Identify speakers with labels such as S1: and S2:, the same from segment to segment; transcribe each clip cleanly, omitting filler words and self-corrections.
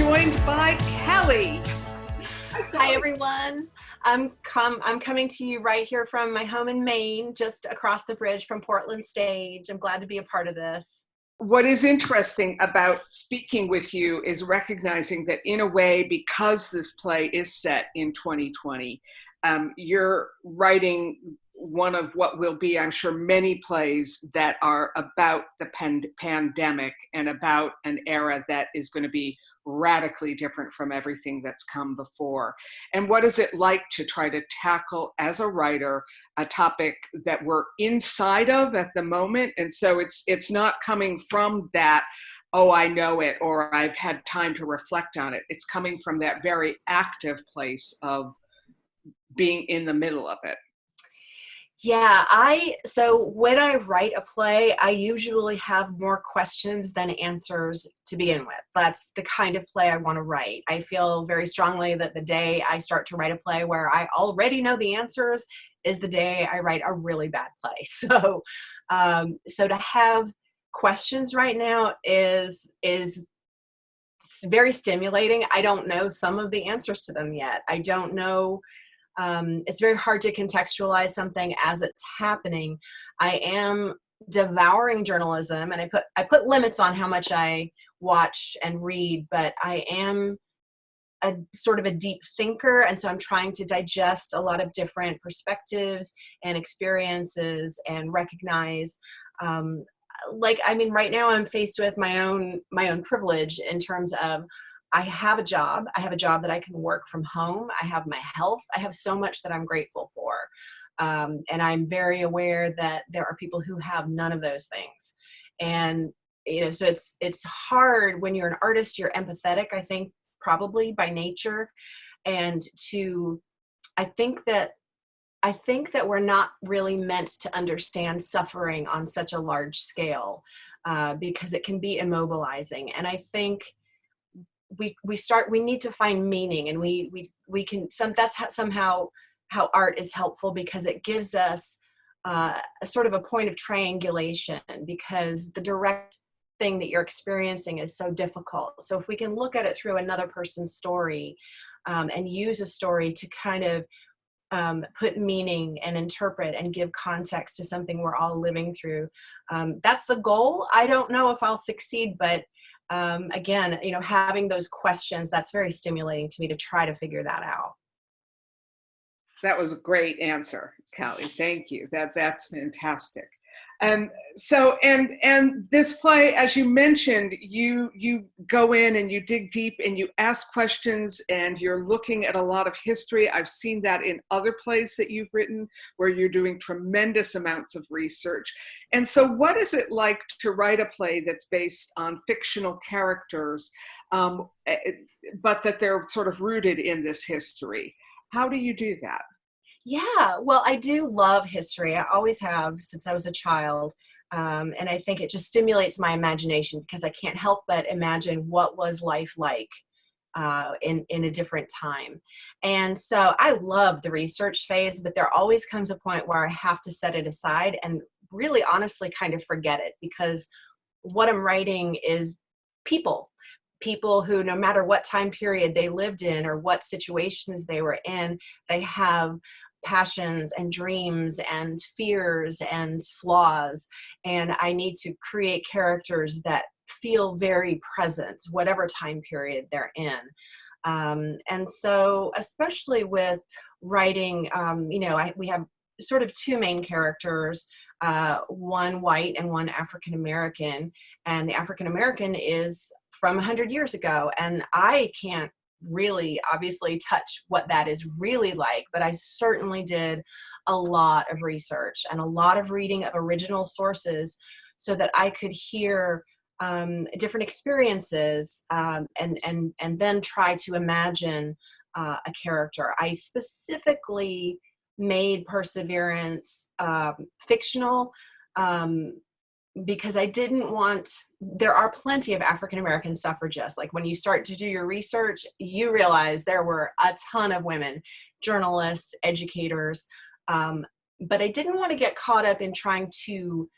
S1: joined by Callie.
S2: Hi, everyone. I'm coming to you right here from my home in Maine, just across the bridge from Portland Stage. I'm glad to be a part of this.
S1: What is interesting about speaking with you is recognizing that in a way, because this play is set in 2020, you're writing one of what will be, I'm sure, many plays that are about the pandemic and about an era that is going to be radically different from everything that's come before. And what is it like to try to tackle, as a writer, a topic that we're inside of at the moment? And so it's not coming from that, oh, I know it, or I've had time to reflect on it. It's coming from that very active place of being in the middle of it.
S2: Yeah, so when I write a play, I usually have more questions than answers to begin with. That's the kind of play I want to write. I feel very strongly that the day I start to write a play where I already know the answers is the day I write a really bad play. So to have questions right now is very stimulating. I don't know some of the answers to them yet. I don't know. It's very hard to contextualize something as it's happening. I am devouring journalism, and I put limits on how much I watch and read, but I am a sort of a deep thinker, and so I'm trying to digest a lot of different perspectives and experiences and recognize right now I'm faced with my own privilege in terms of I have a job that I can work from home. I have my health. I have so much that I'm grateful for. And I'm very aware that there are people who have none of those things. And, so it's hard when you're an artist, you're empathetic, I think, probably by nature. And I think that we're not really meant to understand suffering on such a large scale because it can be immobilizing. And I think we need to find meaning, and that's somehow how art is helpful, because it gives us a sort of a point of triangulation, because the direct thing that you're experiencing is so difficult. So if we can look at it through another person's story and use a story to kind of put meaning and interpret and give context to something we're all living through, that's the goal. I don't know if I'll succeed, but again, having those questions, that's very stimulating to me to try to figure that out.
S1: That was a great answer, Callie. Thank you. That's fantastic. And this play, as you mentioned, you go in and you dig deep and you ask questions and you're looking at a lot of history. I've seen that in other plays that you've written where you're doing tremendous amounts of research. And so what is it like to write a play that's based on fictional characters, but that they're sort of rooted in this history? How do you do that?
S2: Yeah, well, I do love history. I always have since I was a child. And I think it just stimulates my imagination, because I can't help but imagine what was life like in a different time. And so I love the research phase, but there always comes a point where I have to set it aside and really honestly kind of forget it, because what I'm writing is people who, no matter what time period they lived in or what situations they were in, they have passions and dreams and fears and flaws. And I need to create characters that feel very present, whatever time period they're in. And so, especially with writing, we have sort of two main characters, one white and one African American. And the African American is from 100 years ago, and I can't really obviously touch what that is really like, but I certainly did a lot of research and a lot of reading of original sources so that I could hear different experiences and then try to imagine a character. I specifically made Perseverance fictional because I didn't want, there are plenty of African-American suffragists. Like, when you start to do your research, you realize there were a ton of women, journalists, educators, but I didn't want to get caught up in trying to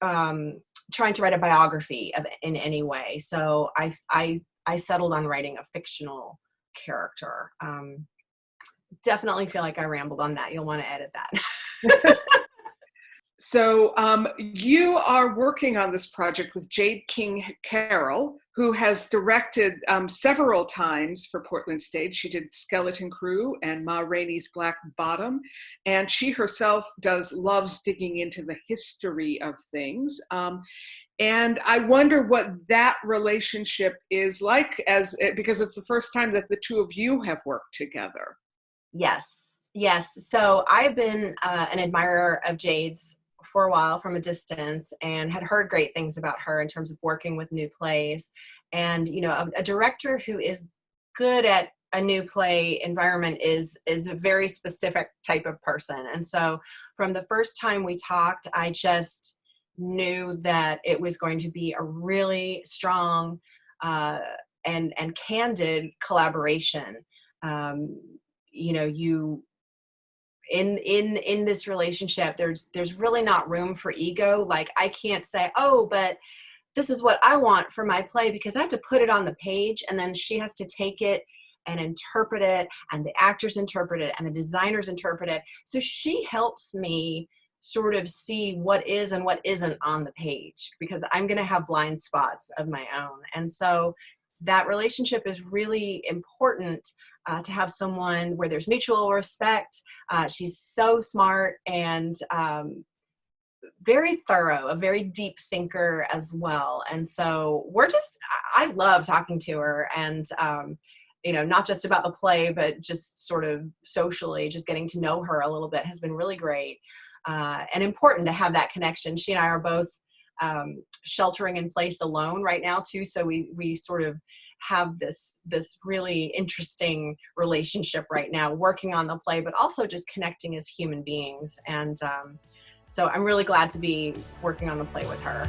S2: write a biography in any way. So I I settled on writing a fictional character. Definitely feel like I rambled on that. You'll want to edit that.
S1: So you are working on this project with Jade King Carroll, who has directed several times for Portland Stage. She did Skeleton Crew and Ma Rainey's Black Bottom, and she herself loves digging into the history of things. And I wonder what that relationship is like, because it's the first time that the two of you have worked together.
S2: Yes, yes. So I've been an admirer of Jade's for a while from a distance, and had heard great things about her in terms of working with new plays. And, you know, a director who is good at a new play environment is a very specific type of person. And so from the first time we talked, I just knew that it was going to be a really strong and candid collaboration. You know, in this relationship, there's really not room for ego. Like, I can't say, oh, but this is what I want for my play, because I have to put it on the page, and then she has to take it and interpret it, and the actors interpret it, and the designers interpret it. So she helps me sort of see what is and what isn't on the page, because I'm going to have blind spots of my own. And so that relationship is really important, to have someone where there's mutual respect. She's so smart and very thorough, a very deep thinker as well. And so I love talking to her, and you know, not just about the play, but just sort of socially, just getting to know her a little bit has been really great, and important to have that connection. She and I are both sheltering in place alone right now too, so we sort of have this really interesting relationship right now, working on the play, but also just connecting as human beings. And so I'm really glad to be working on the play with her.